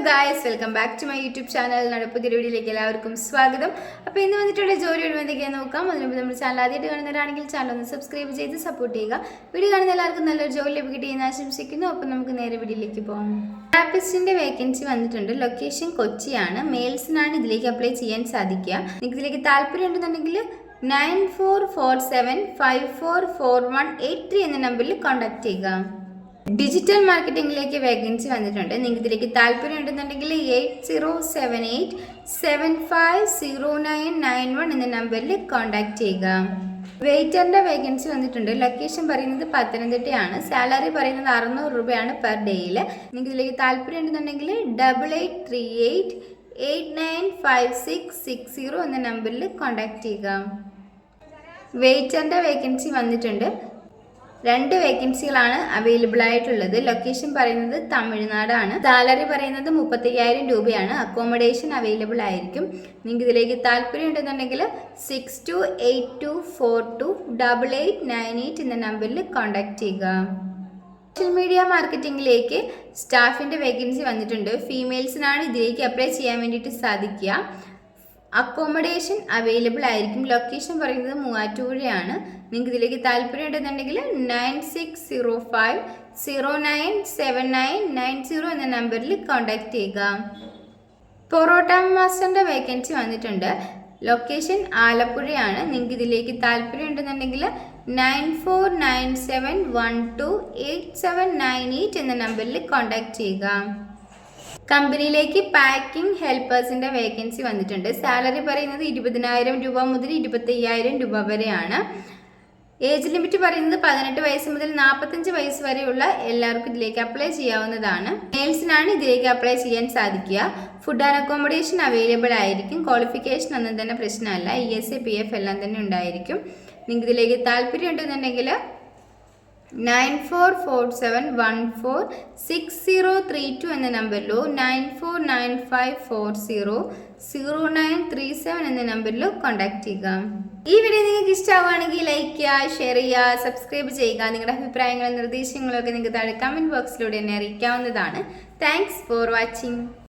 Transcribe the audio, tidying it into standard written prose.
Guys, welcome back to my YouTube channel. പുതിയ വീഡിയോയിലേക്ക് എല്ലാവർക്കും സ്വാഗതം. അപ്പോൾ ഇന്ന് വന്നിട്ടുള്ള ജോലി എന്തൊക്കെയാണ് നോക്കാം. അതിന് മുമ്പ് നമ്മുടെ ചാനൽ ആദ്യമായിട്ട് കാണുന്നവരാണെങ്കിൽ ചാനൽ ഒന്ന് സബ്സ്ക്രൈബ് ചെയ്ത് സപ്പോർട്ട് ചെയ്യുക. വീഡിയോ കാണുന്ന എല്ലാവർക്കും നല്ലൊരു ജോലി ലഭിക്കട്ടെ എന്ന് ആശംസിക്കുന്നു. അപ്പം നമുക്ക് നേരെ വീഡിയോയിലേക്ക് പോകാം. റാപ്പിസ്റ്റിൻ്റെ വേക്കൻസി വന്നിട്ടുണ്ട്. ലൊക്കേഷൻ കൊച്ചിയാണ്. മെയിൽസിനാണ് ഇതിലേക്ക് അപ്ലൈ ചെയ്യാൻ സാധിക്കുക. നിങ്ങൾക്ക് ഇതിലേക്ക് താല്പര്യം ഉണ്ടെന്നുണ്ടെങ്കിൽ 9447544183 എന്ന നമ്പറിൽ കോൺടാക്ട് ചെയ്യുക. ഡിജിറ്റൽ മാർക്കറ്റിംഗിലേക്ക് വേക്കൻസി വന്നിട്ടുണ്ട്. നിങ്ങൾക്ക് ഇതിലേക്ക് താല്പര്യം ഉണ്ടെന്നുണ്ടെങ്കിൽ 8078750991 എന്ന നമ്പറിൽ കോൺടാക്ട് ചെയ്യുക. വെയിറ്ററിൻ്റെ വേക്കൻസി വന്നിട്ടുണ്ട്. ലൊക്കേഷൻ പറയുന്നത് പത്തനംതിട്ടയാണ്. സാലറി പറയുന്നത് 600 രൂപയാണ് പെർ ഡേയിൽ. നിങ്ങൾക്ക് ഇതിലേക്ക് താല്പര്യം ഉണ്ടെന്നുണ്ടെങ്കിൽ 8838895660 എന്ന നമ്പറിൽ കോൺടാക്ട് ചെയ്യുക. വെയിറ്ററിൻ്റെ വേക്കൻസി വന്നിട്ടുണ്ട്. 2 വേക്കൻസികളാണ് അവൈലബിൾ ആയിട്ടുള്ളത്. ലൊക്കേഷൻ പറയുന്നത് തമിഴ്നാടാണ്. സാലറി പറയുന്നത് 35,000 രൂപയാണ്. അക്കോമഡേഷൻ അവൈലബിൾ ആയിരിക്കും. നിങ്ങൾക്ക് ഇതിലേക്ക് താല്പര്യം ഉണ്ടെന്നുണ്ടെങ്കിൽ 6282428898 എന്ന നമ്പറിൽ കോൺടാക്ട് ചെയ്യുക. സോഷ്യൽ മീഡിയ മാർക്കറ്റിംഗിലേക്ക് സ്റ്റാഫിൻ്റെ വേക്കൻസി വന്നിട്ടുണ്ട്. ഫീമെയിൽസിനാണ് ഇതിലേക്ക് അപ്ലൈ ചെയ്യാൻ വേണ്ടിയിട്ട് സാധിക്കുക. അക്കോമഡേഷൻ അവൈലബിൾ ആയിരിക്കും. ലൊക്കേഷൻ പറയുന്നത് മൂവാറ്റുപുഴയാണ്. നിങ്ങൾക്ക് ഇതിലേക്ക് താല്പര്യം ഉണ്ടെന്നുണ്ടെങ്കിൽ 9605097990 എന്ന നമ്പറിൽ കോൺടാക്ട് ചെയ്യുക. പൊറോട്ട മാസ്റ്ററിൻ്റെ വേക്കൻസി വന്നിട്ടുണ്ട്. ലൊക്കേഷൻ ആലപ്പുഴയാണ്. നിങ്ങൾക്ക് ഇതിലേക്ക് താല്പര്യം ഉണ്ടെന്നുണ്ടെങ്കിൽ 9497128798 എന്ന നമ്പറിൽ കോൺടാക്ട് ചെയ്യുക. കമ്പനിയിലേക്ക് പാക്കിംഗ് ഹെൽപ്പേഴ്സിൻ്റെ വേക്കൻസി വന്നിട്ടുണ്ട്. സാലറി പറയുന്നത് 20,000 രൂപ മുതൽ 25,000 രൂപ വരെയാണ്. ഏജ് ലിമിറ്റ് പറയുന്നത് 18 വയസ്സ് മുതൽ 45 വയസ്സ് വരെയുള്ള എല്ലാവർക്കും ഇതിലേക്ക് അപ്ലൈ ചെയ്യാവുന്നതാണ്. മെയിൽസിനാണ് ഇതിലേക്ക് അപ്ലൈ ചെയ്യാൻ സാധിക്കുക. ഫുഡ് ആൻഡ് അക്കോമഡേഷൻ അവൈലബിൾ ആയിരിക്കും. ക്വാളിഫിക്കേഷൻ ഒന്നും തന്നെ പ്രശ്നമല്ല. ESA PF എല്ലാം തന്നെ ഉണ്ടായിരിക്കും. നിങ്ങൾക്ക് ഇതിലേക്ക് താല്പര്യം ഉണ്ടെന്നുണ്ടെങ്കിൽ 9447146032 എന്ന നമ്പറിലോ 9495400937 എന്ന നമ്പറിലോ കോൺടാക്ട് ചെയ്യുക. ഈ വീഡിയോ നിങ്ങൾക്ക് ഇഷ്ടമാവുകയാണെങ്കിൽ ലൈക്ക് ചെയ്യുക, ഷെയർ ചെയ്യുക, സബ്സ്ക്രൈബ് ചെയ്യുക. നിങ്ങളുടെ അഭിപ്രായങ്ങളും നിർദ്ദേശങ്ങളും ഒക്കെ നിങ്ങൾക്ക് താഴെ കമൻറ്റ് ബോക്സിലൂടെ എന്നെ അറിയിക്കാവുന്നതാണ്. Thanks for watching.